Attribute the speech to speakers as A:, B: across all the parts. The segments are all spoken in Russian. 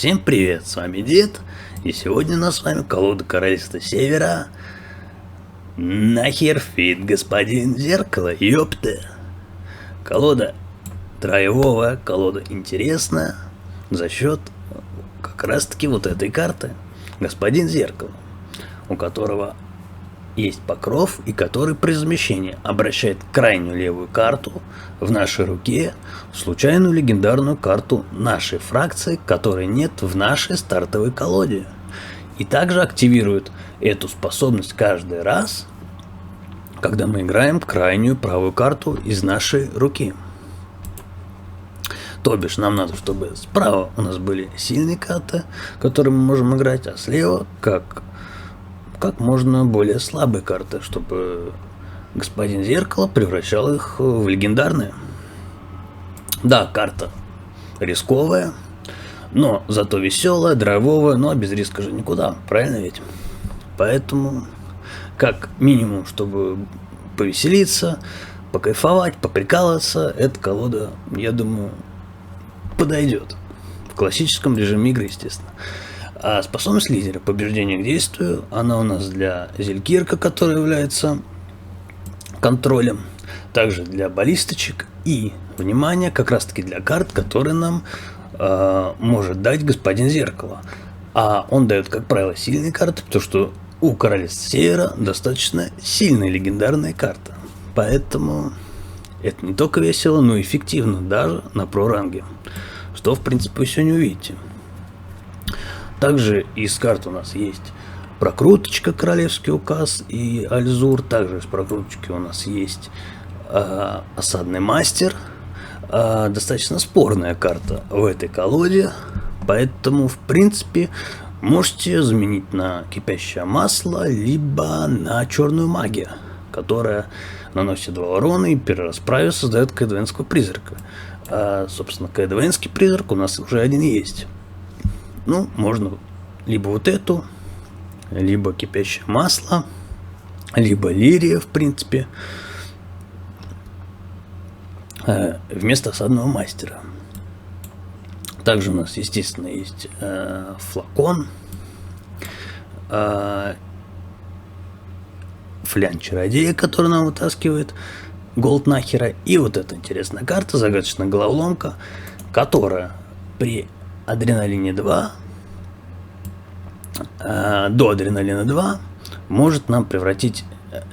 A: Всем привет, с вами Дед, и сегодня у нас с вами колода Королевства Севера. Нахер фит, господин Зеркало, ёпта. Колода троевая, колода интересная за счет как раз таки вот этой карты. Господин Зеркало, у которого есть покров и который при замещении обращает крайнюю левую карту в нашей руке в случайную легендарную карту нашей фракции, которой нет в нашей стартовой колоде. И также активирует эту способность каждый раз, когда мы играем крайнюю правую карту из нашей руки. То бишь нам надо, чтобы справа у нас были сильные карты, которые мы можем играть, а слева как можно более слабые карты, чтобы господин Зеркало превращал их в легендарные. Да, карта рисковая, но зато веселая, драйвовая, но без риска же никуда, правильно ведь? Поэтому, как минимум, чтобы повеселиться, покайфовать, поприкалываться, эта колода, я думаю, подойдет. В классическом режиме игры, естественно. А способность лидера побеждения к действию, она у нас для Зелькирка, который является контролем, также для баллисточек и, внимание, как раз таки для карт, которые нам может дать господин Зеркало. А он дает, как правило, сильные карты, потому что у Королевства Севера достаточно сильная легендарная карта. Поэтому это не только весело, но и эффективно даже на про-ранге. Что, в принципе, вы сегодня увидите. Также из карт у нас есть прокруточка, Королевский указ и Альзур. Также из прокруточки у нас есть осадный мастер. Достаточно спорная карта в этой колоде. Поэтому, в принципе, можете заменить на кипящее масло, либо на черную магию, которая наносит 2 урона и при расправе создает кэдвенского призрака. Собственно, кэдвенский призрак у нас уже один есть. Ну, можно либо вот эту, либо кипящее масло, либо лирия, в принципе, вместо осадного мастера. Также у нас, естественно, есть флакон, флян чародея, который нам вытаскивает голд нахера, и вот эта интересная карта, загадочная головоломка, которая при адреналине 2, до адреналина 2 может нам превратить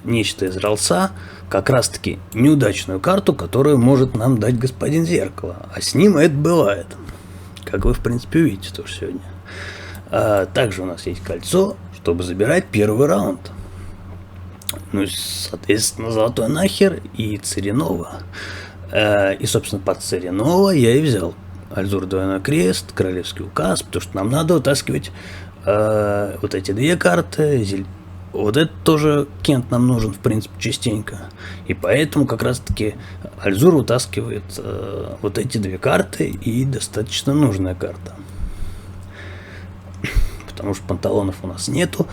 A: нечто из ролса, как раз таки неудачную карту, которую может нам дать господин Зеркало. А с ним это бывает, как вы в принципе увидите тоже сегодня. Также у нас есть кольцо, чтобы забирать первый раунд. Ну, соответственно, золотой нахер и Церинова. И, собственно, под Церинова я и взял Альзур двойной крест, Королевский указ, потому что нам надо вытаскивать вот эти 2 карты. Вот это тоже Кент нам нужен, в принципе, частенько. И поэтому как раз-таки Альзур вытаскивает вот эти 2 карты, и достаточно нужная карта. Потому что панталонов у нас нету,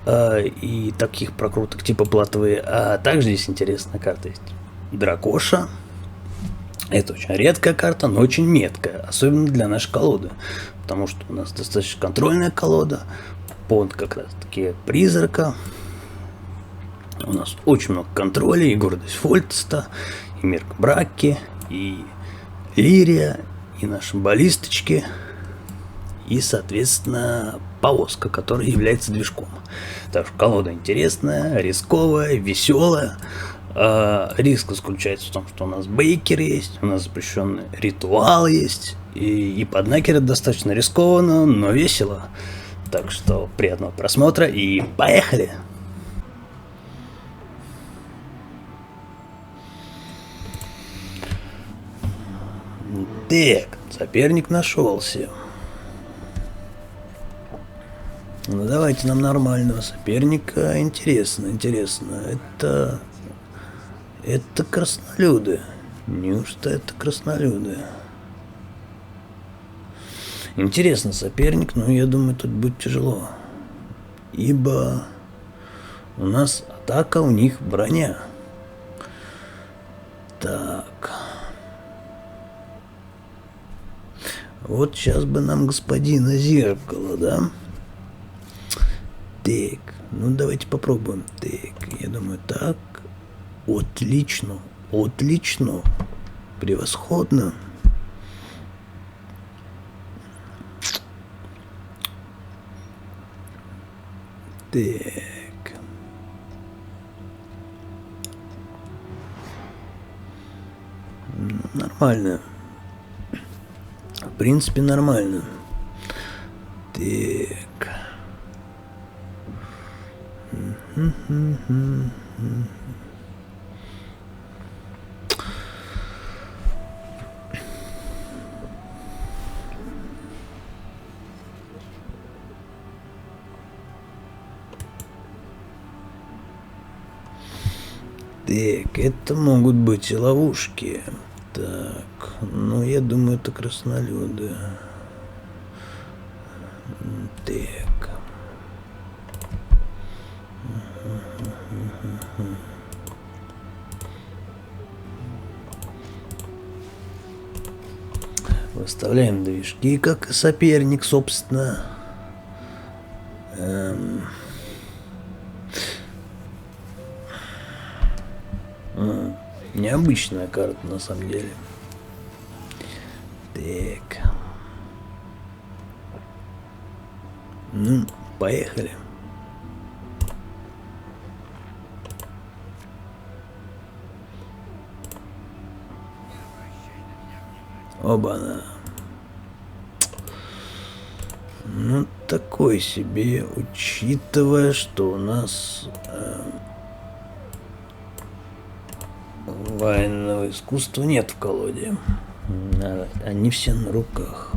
A: и таких прокруток типа платовые. А также здесь интересная карта есть. Дракоша. Это очень редкая карта, но очень меткая, особенно для нашей колоды, потому что у нас достаточно контрольная колода, под как раз таки призрака. У нас очень много контроля, и гордость Фольтеста, и Мерк Бракки, и Лирия, и наши баллисточки, и, соответственно, повозка, которая является движком. Так что колода интересная, рисковая, веселая. Риск заключается в том, что у нас бейкер есть, у нас запрещенный ритуал есть, и поднакеры достаточно рискованно, но весело. Так что приятного просмотра и поехали! Так, соперник нашелся. Ну давайте нам нормального соперника. Интересно. Это краснолюды. Неужто это краснолюды? Интересный соперник, но я думаю, тут будет тяжело. Ибо у нас атака, у них броня. Так. Вот сейчас бы нам господина зеркало, да? Так, ну давайте попробуем. Так, я думаю, так. Отлично, отлично. Превосходно. Так. Нормально. В принципе, нормально. Так. Так, это могут быть и ловушки. Так, ну я думаю, это краснолюды. Так. Выставляем движки, как и соперник, собственно. Необычная карта, на самом деле. Так. Ну, поехали. Оба-на. Ну, такой себе, учитывая, что у нас военного искусства нет в колоде. Они все на руках.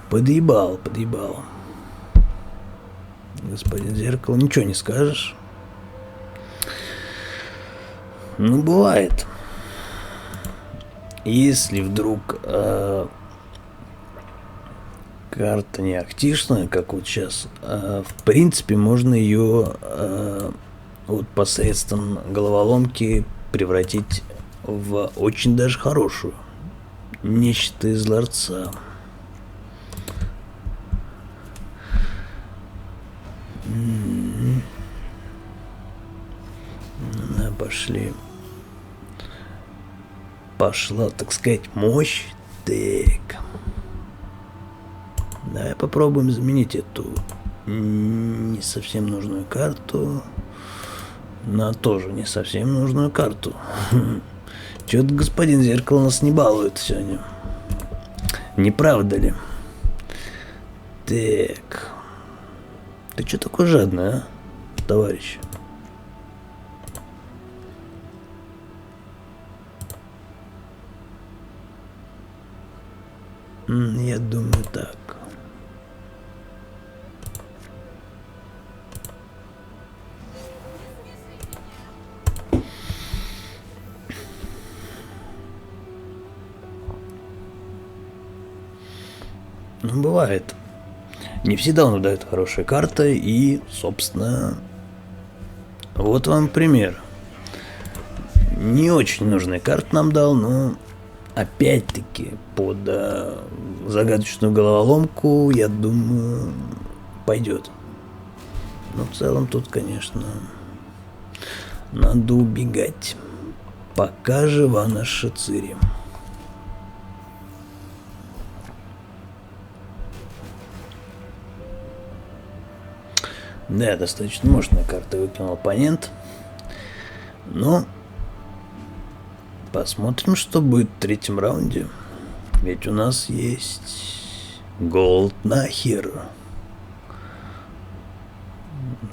A: Подъебал. Господин зеркало, ничего не скажешь. Ну, бывает. Если вдруг карта не активная, как вот сейчас, в принципе, можно ее вот посредством головоломки превратить в очень даже хорошую. Нечто из ларца. Пошли. Пошла, так сказать, мощь. Так. Давай попробуем заменить эту не совсем нужную карту на тоже не совсем нужную карту. Чё-то господин зеркало нас не балует сегодня. Не правда ли? Так. Ты чё такой жадный, а, товарищ? Я думаю, так. Ну, бывает. Не всегда он дает хорошие карты, и, собственно, вот вам пример. Не очень нужные карты нам дал, но опять-таки под загадочную головоломку, я думаю, пойдет. Но в целом тут, конечно, надо убегать. Пока жива наша Цири. Да, достаточно мощная карта выкинул оппонент. Но посмотрим, что будет в третьем раунде. Ведь у нас есть Голднахер.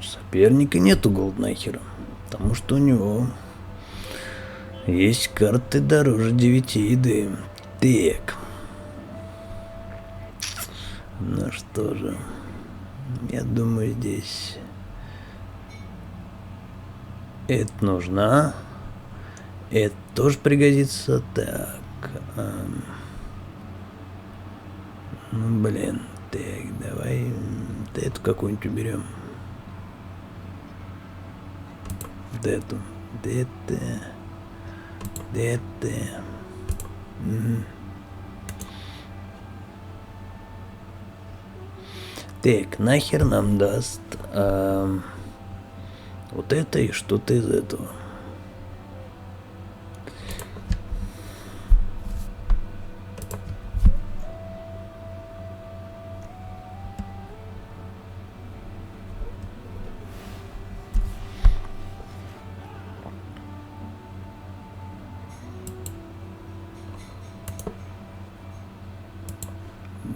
A: Соперника нету Голднахера, потому что у него есть карты дороже 9 еды. Так. Ну что же. Я думаю, здесь это нужно. Это тоже пригодится. Так. Ну, блин. Так, давай эту какую-нибудь уберем. Вот эту. Это. Так, нахер нам даст вот это и что-то из этого.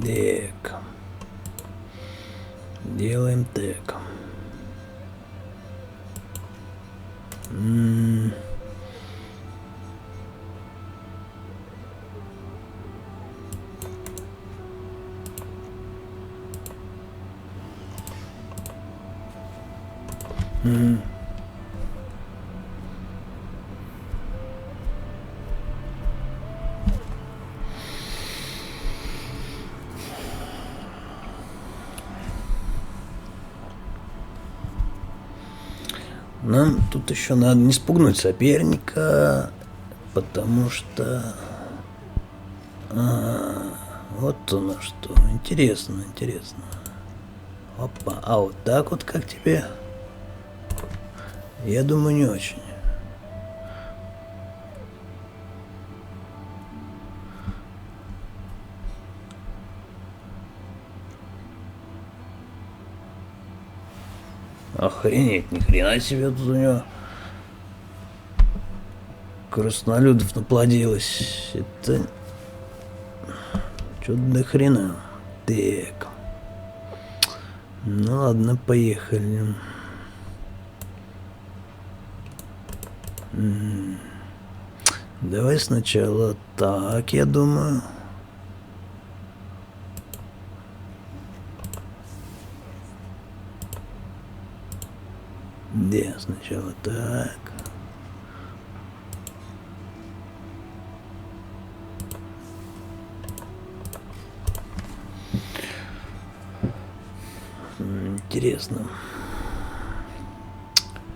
A: Так. Делаем так. Нам тут еще надо не спугнуть соперника, потому что... вот оно что. Интересно, интересно. Опа, а вот так вот как тебе? Я думаю, не очень. Охренеть, ни хрена себе тут у него краснолюдов наплодилось. Это что-то до хрена. Так. Ну ладно, поехали. Давай сначала так, я думаю. Да, сначала так. Интересно.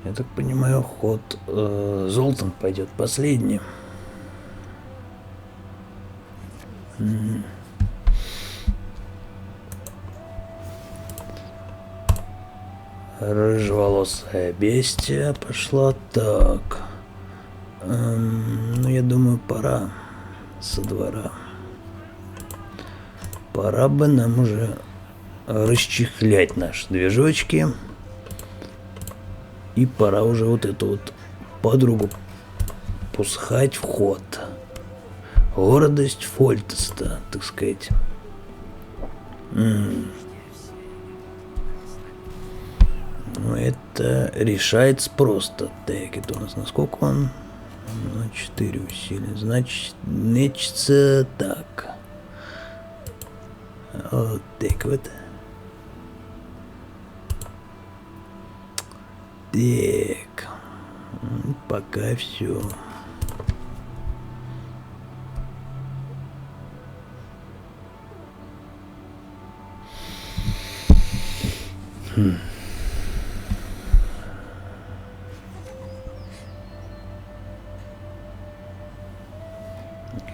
A: Я так понимаю, ход Золтан пойдет последним. Рыжеволосая бестия пошла так. Ну, я думаю, пора со двора. Пора бы нам уже расчехлять наши движочки. И пора уже вот эту вот подругу пускать в ход. Гордость Фольтеста, так сказать. Ну, это решается просто. Так, это у нас насколько он? На 4 усилия. Значит, нечется так. Вот так вот. Так. Пока все.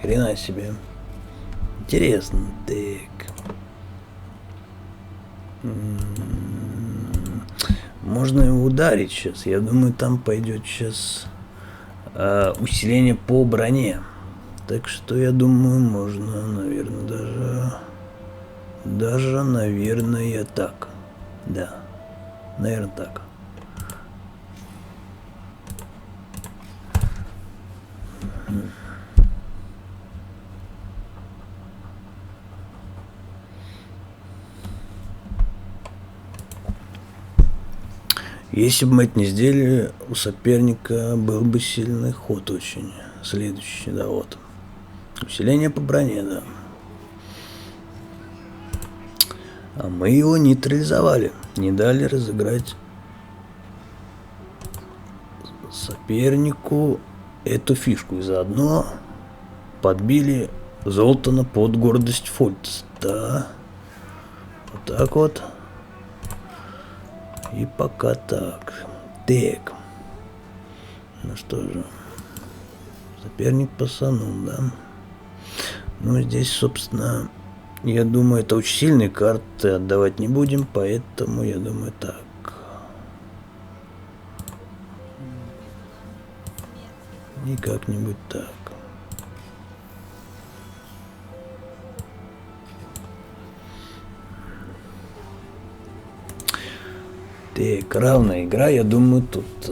A: Хрена себе. Интересно. Так. Можно его ударить сейчас. Я думаю, там пойдет сейчас усиление по броне. Так что я думаю, можно, наверное, даже, наверное, так. Да. Наверное, так. Если бы мы это не сделали, у соперника был бы сильный ход очень. Следующий, да, вот. Усиление по броне, да. А мы его нейтрализовали. Не дали разыграть сопернику эту фишку. И заодно подбили Золтана под гордость Фольтеста. Да. Вот так вот. И пока так. Так. Ну что же. Соперник пасанул, да? Ну, здесь, собственно, я думаю, это очень сильные карты, отдавать не будем, поэтому я думаю так. И как-нибудь так. Так, равная игра, я думаю, тут...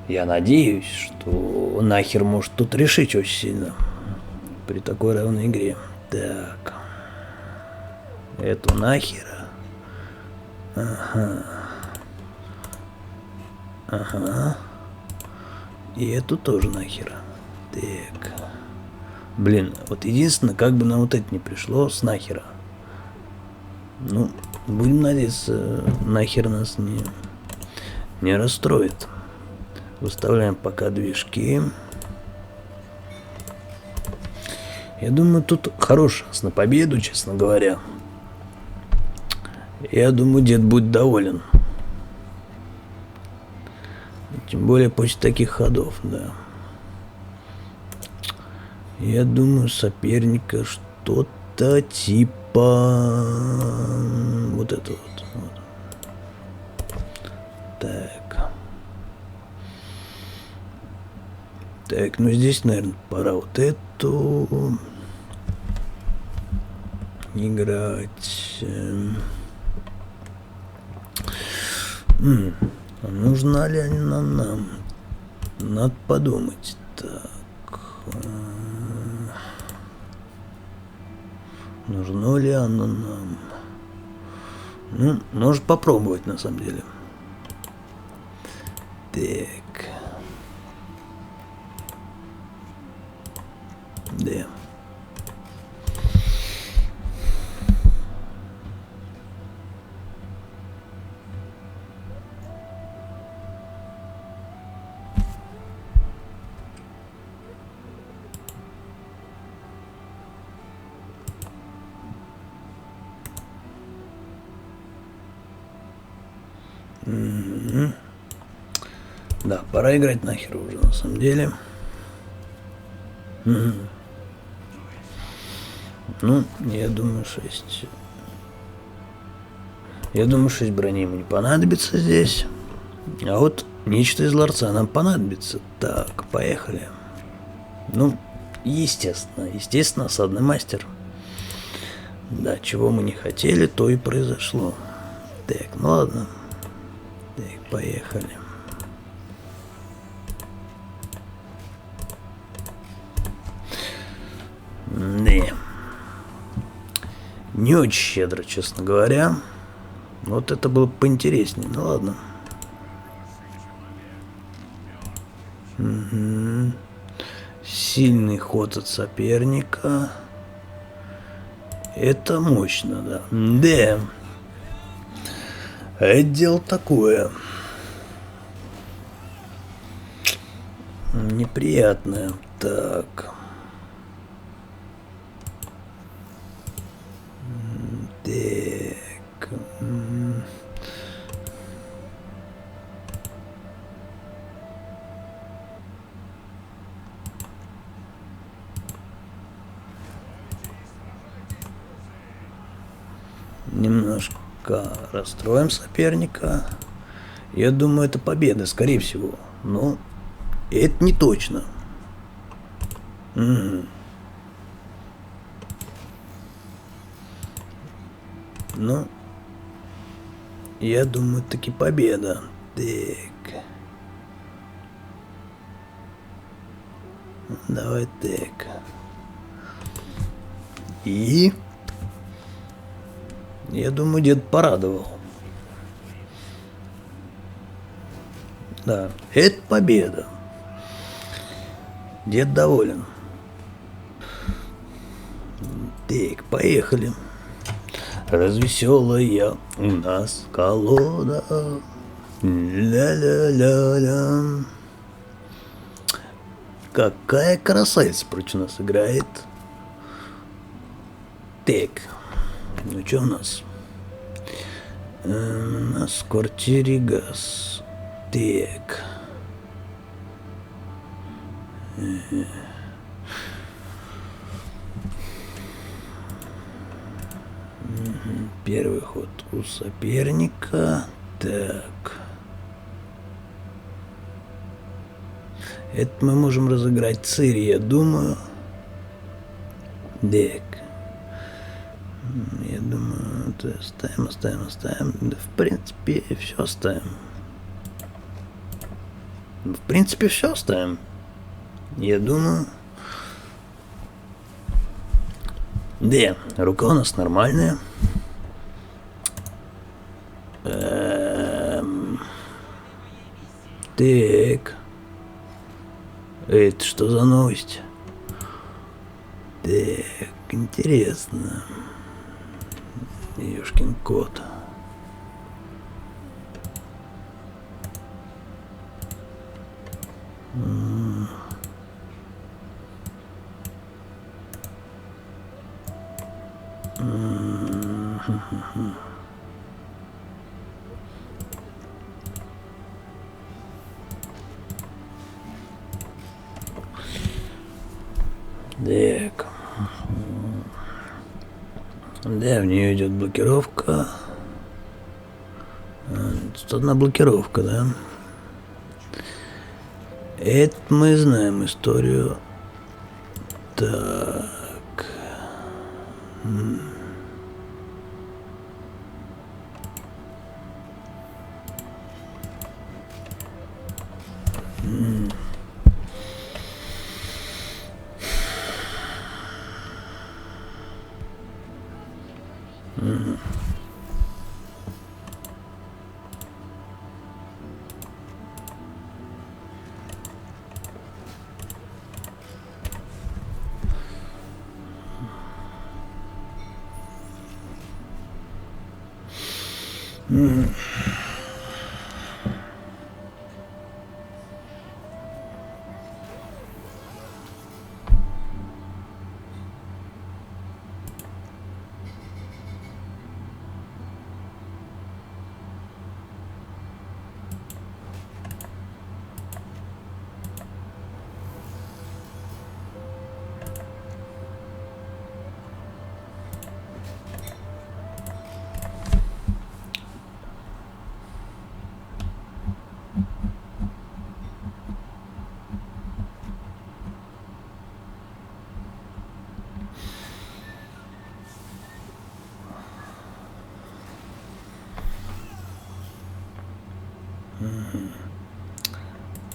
A: я надеюсь, что нахер может тут решить очень сильно. При такой равной игре. Так. Эту нахера. Ага. Ага. И эту тоже нахера. Так. Блин, вот единственное, как бы нам вот это не пришло с нахера. Ну, будем надеяться, нахер нас не расстроит. Выставляем пока движки. Я думаю, тут хороший шанс на победу, честно говоря. Я думаю, дед будет доволен. Тем более после таких ходов, да. Я думаю, соперника что-то типа... Вот это вот. Так. Так, ну здесь, наверное, пора вот эту... играть. А нужна ли она нам? Надо подумать. Так. Нужно ли оно нам? Ну, может попробовать на самом деле. Так. Да. Да, пора играть нахер уже, на самом деле. Ну, я думаю, 6. Я думаю, 6 брони ему не понадобится здесь. А вот нечто из ларца нам понадобится. Так, поехали. Ну, естественно, осадный мастер. Да, чего мы не хотели, то и произошло. Так, ну ладно. Так, поехали. Не. Не очень щедро, честно говоря. Вот это было бы поинтереснее. Ну ладно. Угу. Сильный ход от соперника. Это мощно, да. Да. Это дело такое. Неприятное. Так. Так. Немножко расстроим соперника. Я думаю, это победа, скорее всего. Но это не точно. Ну, я думаю, таки победа. Так. Давай так. И... я думаю, дед порадовал. Да, это победа. Дед доволен. Так, поехали. Развеселая у нас колода. Ля-ля-ля-ля. Какая красавица против нас играет. Так. Ну что у нас? У нас в квартире газ. Так. Первый ход у соперника. Так. Это мы можем разыграть цирь, я думаю. Так. Я думаю, это оставим. Да, в принципе, все оставим. В принципе, все оставим. Я думаю. Да, рука у нас нормальная. Так. Это что за новость? Так, интересно. Ёшкин кот. Так. Да, в нее идет блокировка. Тут одна блокировка, да? Это мы знаем историю. Так.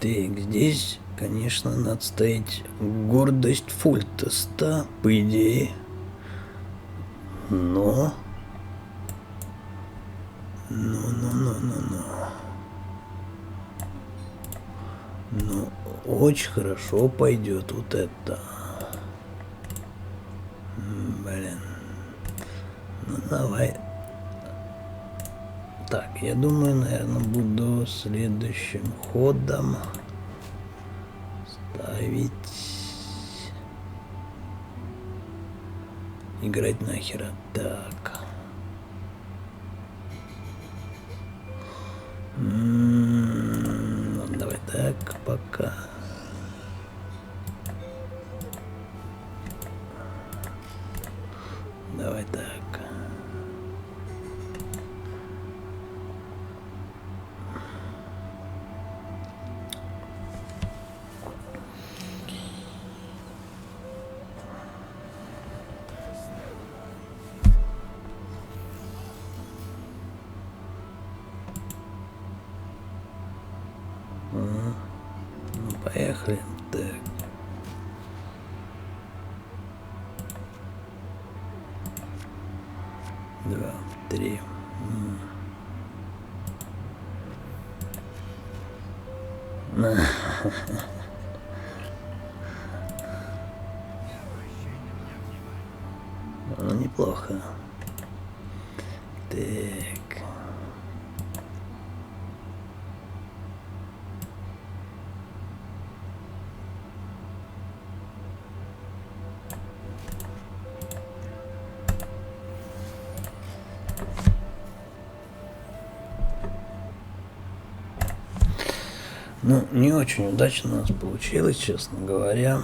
A: Так, здесь, конечно, надо ставить гордость Фольтеста, по идее. Но... Но очень хорошо пойдет вот это. Блин. Ну давай. Так, я думаю, наверное, буду следующим ходом ставить... Играть нахера. Так. Ну, давай так, пока. Давай так. Ну, поехали. Так. Два, три. Ну, неплохо. Так. Ну, не очень удачно у нас получилось, честно говоря,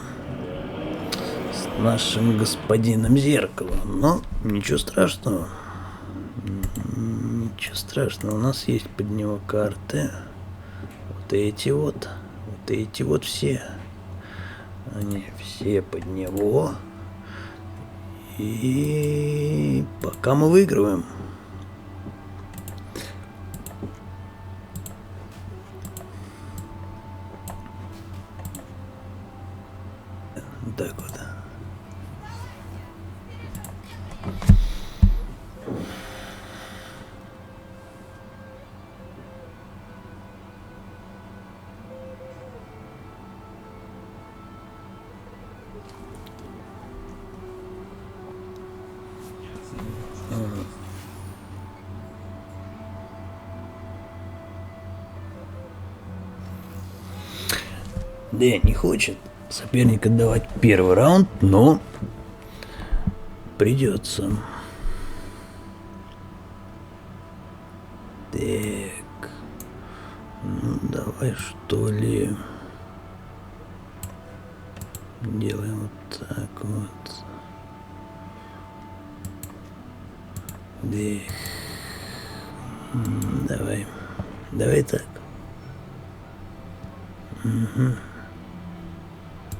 A: с нашим господином Зеркалом, но ничего страшного. Ничего страшного, у нас есть под него карты. Вот эти вот все. Они все под него. И пока мы выигрываем. Так вот. Да, не хочет соперник отдавать первый раунд, но придется. Так, ну давай что ли делаем вот так вот. Так, давай так. Угу.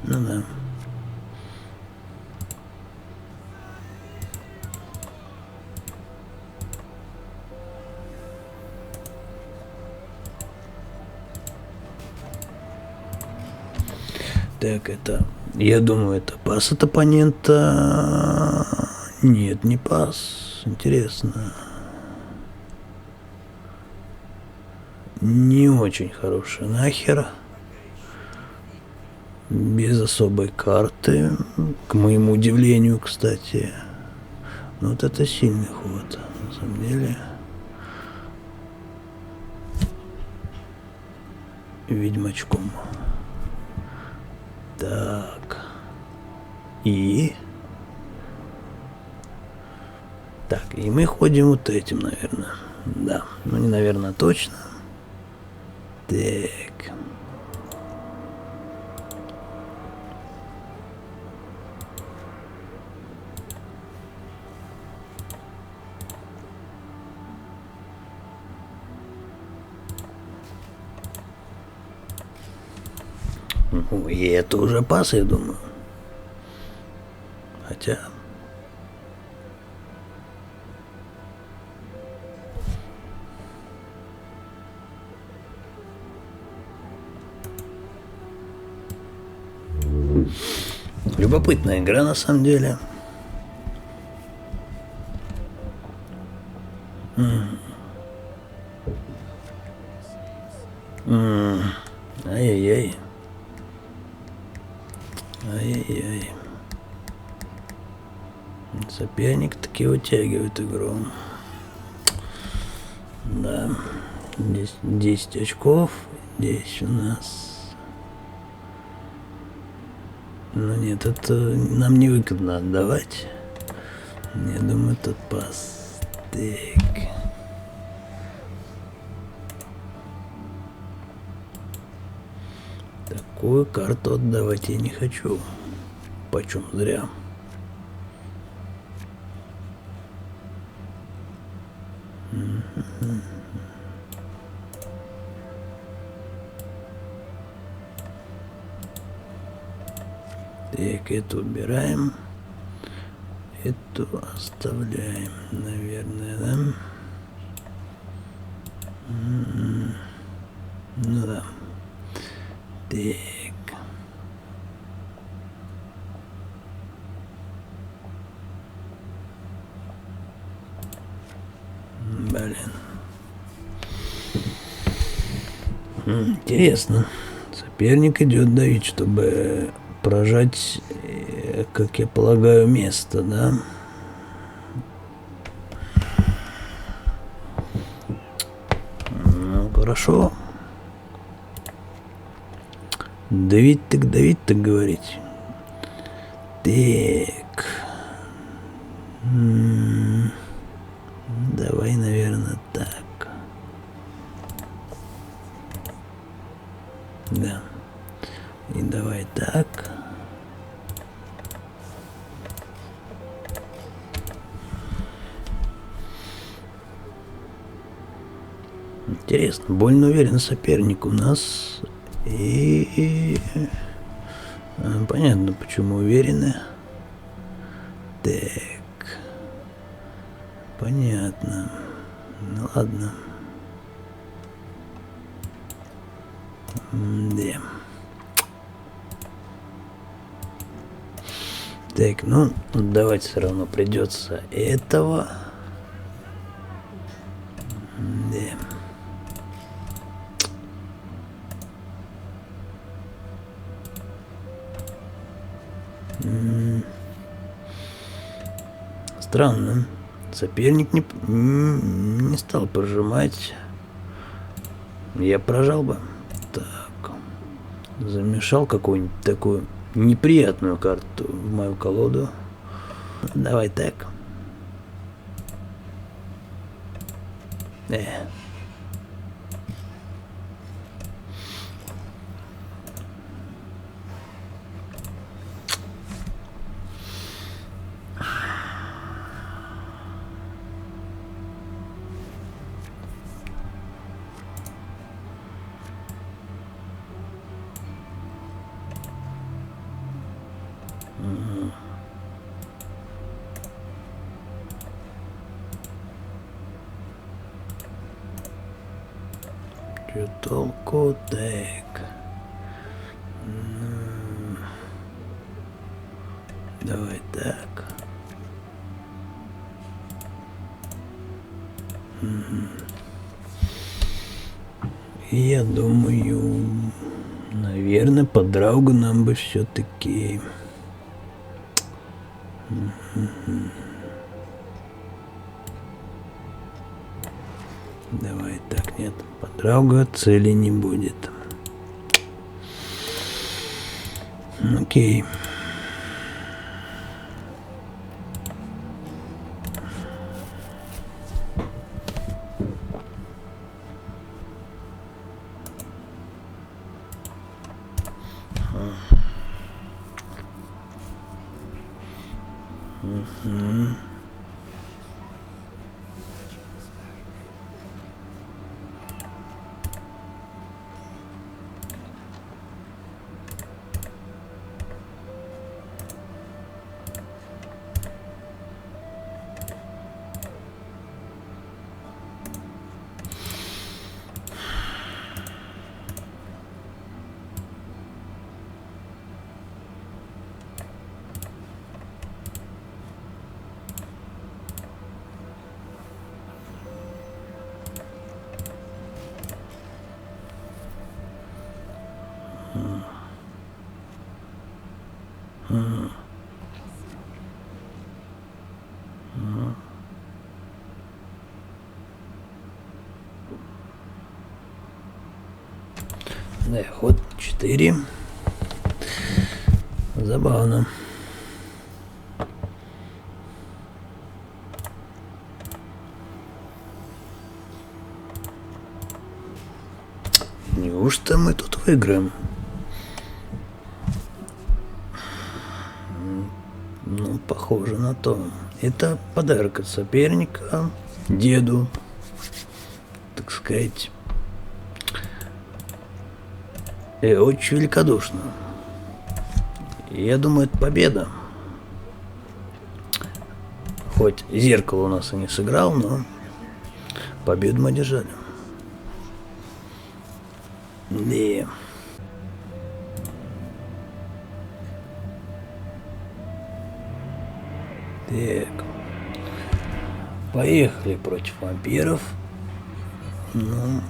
A: Ну да. Так, это... Я думаю, это пас от оппонента. Нет, не пас. Интересно. Не очень хороший нахер. Без особой карты. К моему удивлению, кстати. Ну вот это сильный ход. На самом деле. Ведьмачком. Так. И... Так, и мы ходим вот этим, наверное. Да, ну не наверное, точно. Так. Ой, и это уже пас, я думаю. Хотя... Любопытная игра, на самом деле. Ай-яй-яй. Ай-яй-яй. Соперник таки вытягивает игру. Да. Здесь 10 очков. Здесь у нас... Ну нет, это нам невыгодно отдавать. Я думаю, тут пас. Так. Такую карту отдавать я не хочу. Почем зря. Так, эту убираем. Эту оставляем, наверное, да? Ну да. Так. Блин. Интересно. Соперник идет давить, чтобы прожать, как я полагаю, место, да? Ну, хорошо. Давить так говорить. Так. Давай, наверное, так. Да. И давай так. Интересно, больно уверен соперник у нас. Понятно, почему уверены. Так. Понятно. Ну ладно. Да. Так, ну, давайте все равно придется этого. Да. Странно. Соперник не стал прожимать. Я прожал бы. Так. Замешал какую-нибудь такую неприятную карту в мою колоду. Давай так. Чё толку? Так. Давай так. Я думаю, наверное, под Драуга нам бы все-таки... Давай так, нет, под Драуга цели не будет. Окей. Да, ход 4. Забавно. Неужто мы тут выиграем? Ну, похоже на то. Это подарок от соперника деду, так сказать. И очень великодушно. Я думаю, это победа. Хоть зеркало у нас и не сыграл, но победу мы одержали. Да. Так. Поехали против вампиров. Ну...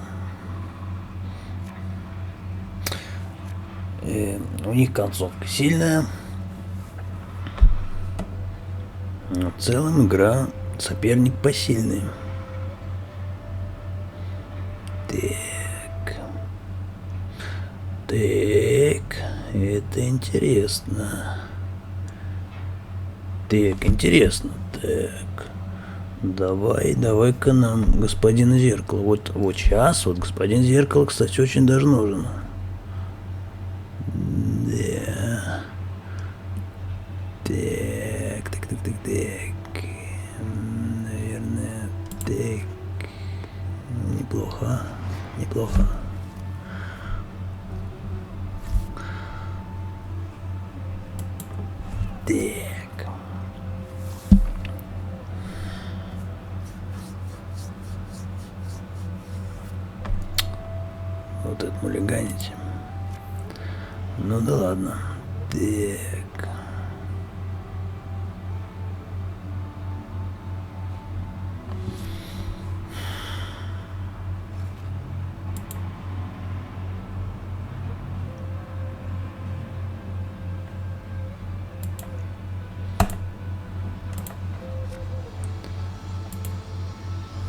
A: у них концовка сильная. Но в целом игра соперник посильный. Так. Так. Это интересно. Так, интересно. Так. Давай-ка нам господин Зеркало. Вот сейчас, вот господин Зеркало, кстати, очень даже нужен. Да. Так. Наверное, так. Неплохо. неплохо. Так. Вот это мулиганить. Ну да ладно. Так.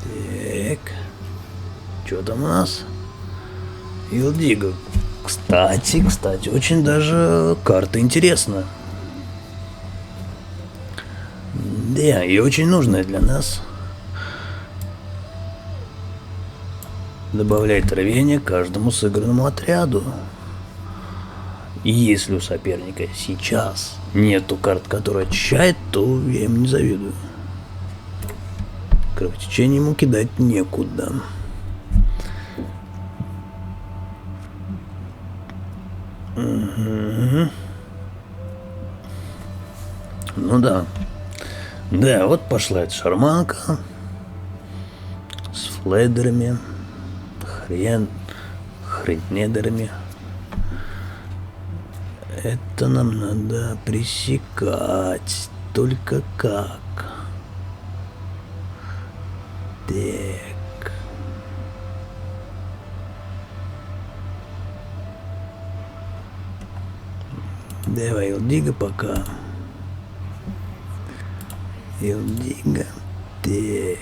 A: Так. Что там у нас? Илдиго. Кстати, очень даже карта интересна. Да, и очень нужная для нас. Добавляет рвение каждому сыгранному отряду. И если у соперника сейчас нету карт, которые очищает, то я ему не завидую. Кровотечение ему кидать некуда. Угу. Ну да. Да, вот пошла эта шарманка с флейдерами, хренедерами. Это нам надо пресекать. Только как? Так. Давай, Илдиго пока. Илдиго. Так.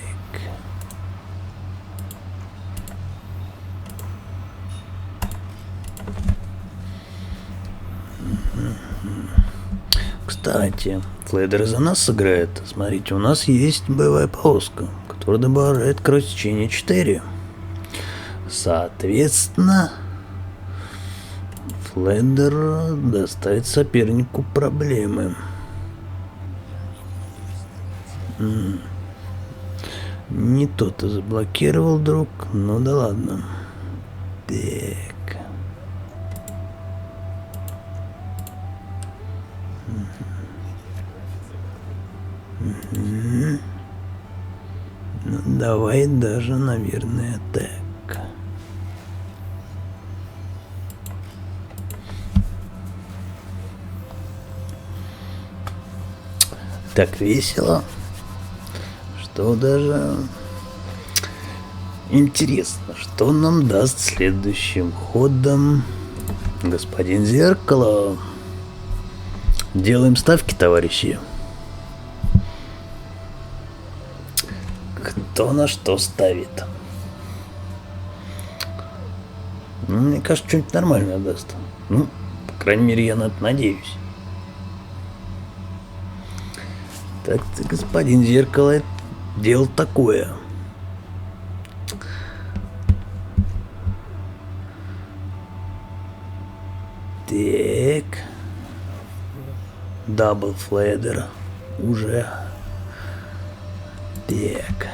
A: Кстати, флейдер за нас сыграет. Смотрите, у нас есть боевая полоска, которая добавляет кровотечение 4. Соответственно, флейдер доставит сопернику проблемы. Не то-то заблокировал, друг. Ну да ладно. Так. Ну давай даже, наверное, так. Так весело, что даже интересно, что нам даст следующим ходом господин Зеркало. Делаем ставки, товарищи. Кто на что ставит? Ну, мне кажется, что-нибудь нормальное даст. Ну, по крайней мере, я на это надеюсь. Так-то, господин Зеркало, дело такое. Так. Дабл флейдер. Уже. Так.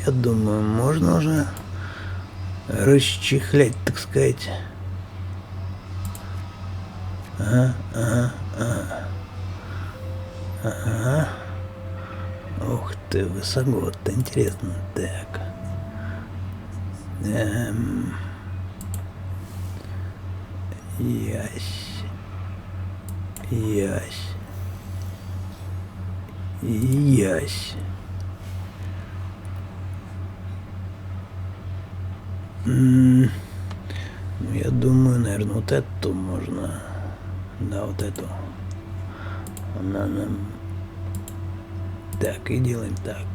A: Я думаю, можно уже расчехлять, так сказать. Ага. Ух ты, высоко-то интересно. Так. Ясь. Ну, я думаю, наверное, вот эту можно. Да, вот эту. Она нам... Так, и делаем так.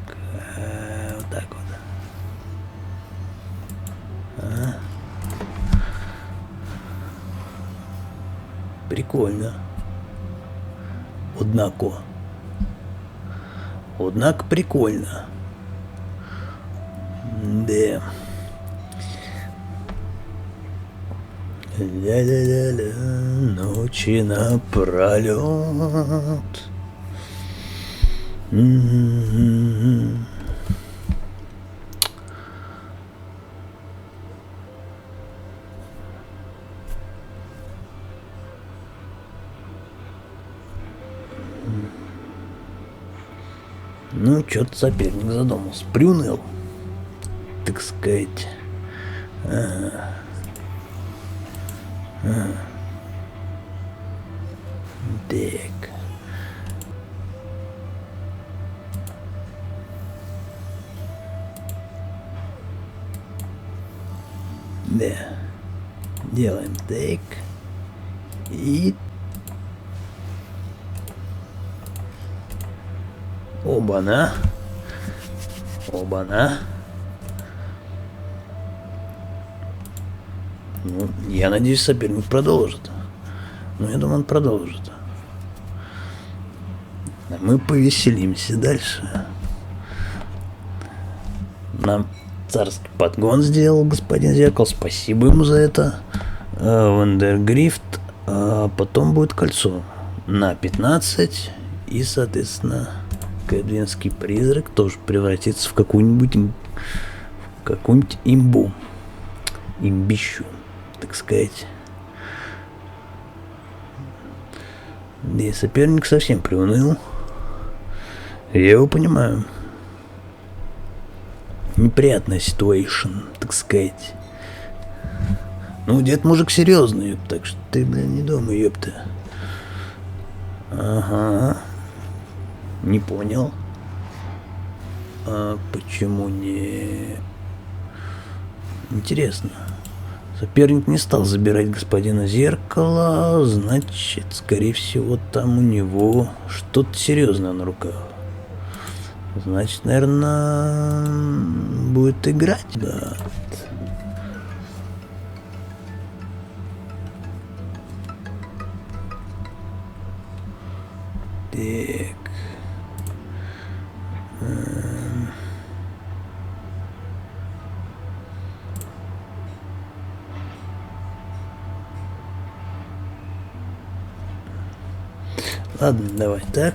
A: Вот так вот. Прикольно. Однако прикольно. Да. Ля-ля-ля-ля, ночи напролет. Ну, что-то соперник задумался. Приуныл, так сказать. Так. Да. Делаем так. И... Оба-на. Оба-на. Ну, я надеюсь, соперник продолжит. Ну, я думаю, он продолжит. А мы повеселимся дальше. Нам царский подгон сделал господин Зеркало. Спасибо ему за это. Вандергрифт. А потом будет кольцо на 15. И, соответственно, Кэдвинский призрак тоже превратится в какую-нибудь имбу. Имбищу, так сказать. Да и соперник совсем приуныл. Я его понимаю. Неприятная ситуация, так сказать. Ну, дед мужик серьезный, ёп, так что ты, блин, не думай, ёпта. Ага. Не понял. А почему не... Интересно. Соперник не стал забирать господина Зеркало, значит, скорее всего, там у него что-то серьезное на руках. Значит, наверное, будет играть. Да. Так. Ладно, давай так.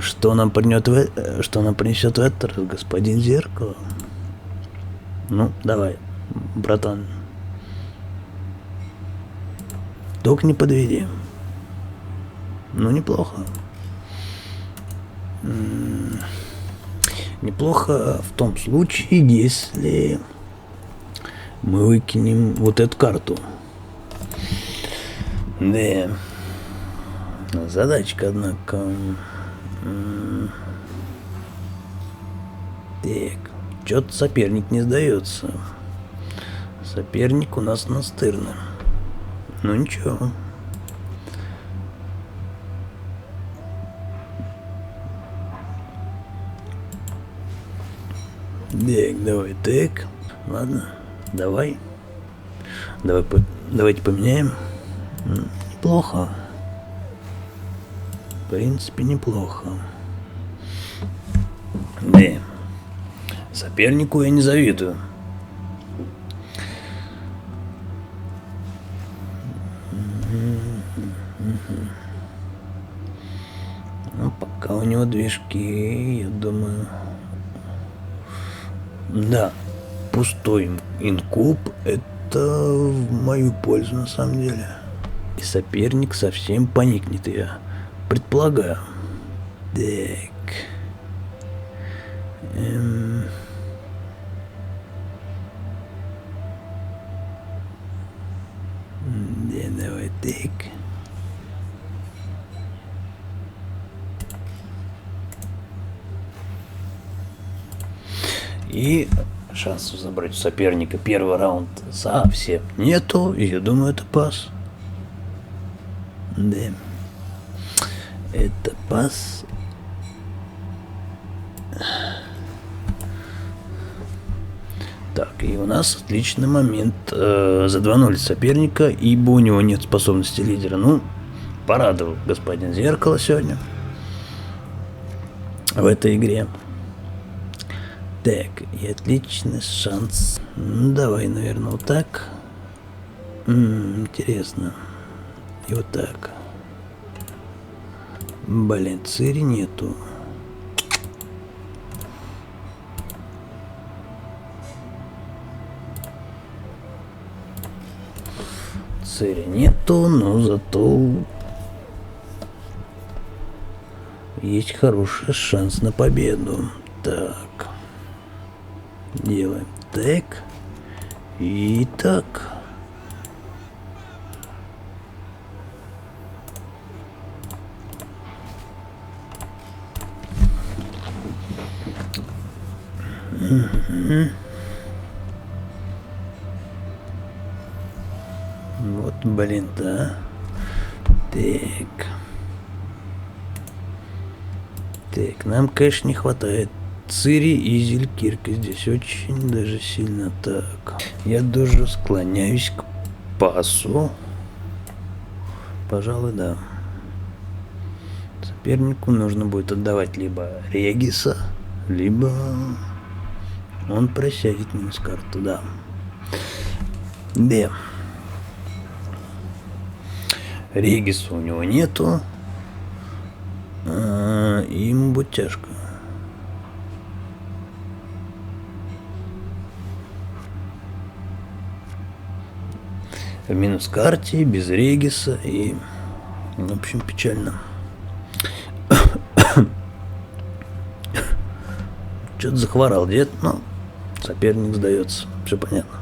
A: Что нам принесет в этот раз господин Зеркало? Ну, давай, братан. Только не подведи. Ну, неплохо. Неплохо в том случае, если мы выкинем вот эту карту. Да. Задачка, однако. Так. Что-то соперник не сдается. Соперник у нас настырный. Ну ничего. Так, давай так. Ладно, давай. Давайте поменяем. Неплохо. В принципе, неплохо. Да. Сопернику я не завидую. Ну, пока у него движки, я думаю... Да, пустой инкуб — это в мою пользу на самом деле. И соперник совсем поникнет, я предполагаю. Так. Да, давай так. И шансов забрать у соперника первый раунд совсем нету. И я думаю, это пас. Да. Это пас. Так, и у нас отличный момент задвинули соперника, ибо у него нет способности лидера. Ну, порадовал господин Зеркало сегодня. в этой игре. Так, и отличный шанс. Давай, наверное, вот так. Интересно. И вот так. Блин, цири нету. Цири нету, но зато есть хороший шанс на победу. Так. Делаем так. И так. Вот, блин, да. Так. Так, нам, конечно, не хватает цири и зелькирка. Здесь очень даже сильно так. Я даже склоняюсь к пасу. Пожалуй, да. Сопернику нужно будет отдавать либо Региса, либо он просядет минус карту, да. Б. Региса у него нету. Ему будет тяжко. В минус карте, без Региса и, в общем, печально. Что-то захворал дед, но соперник сдается. Все понятно.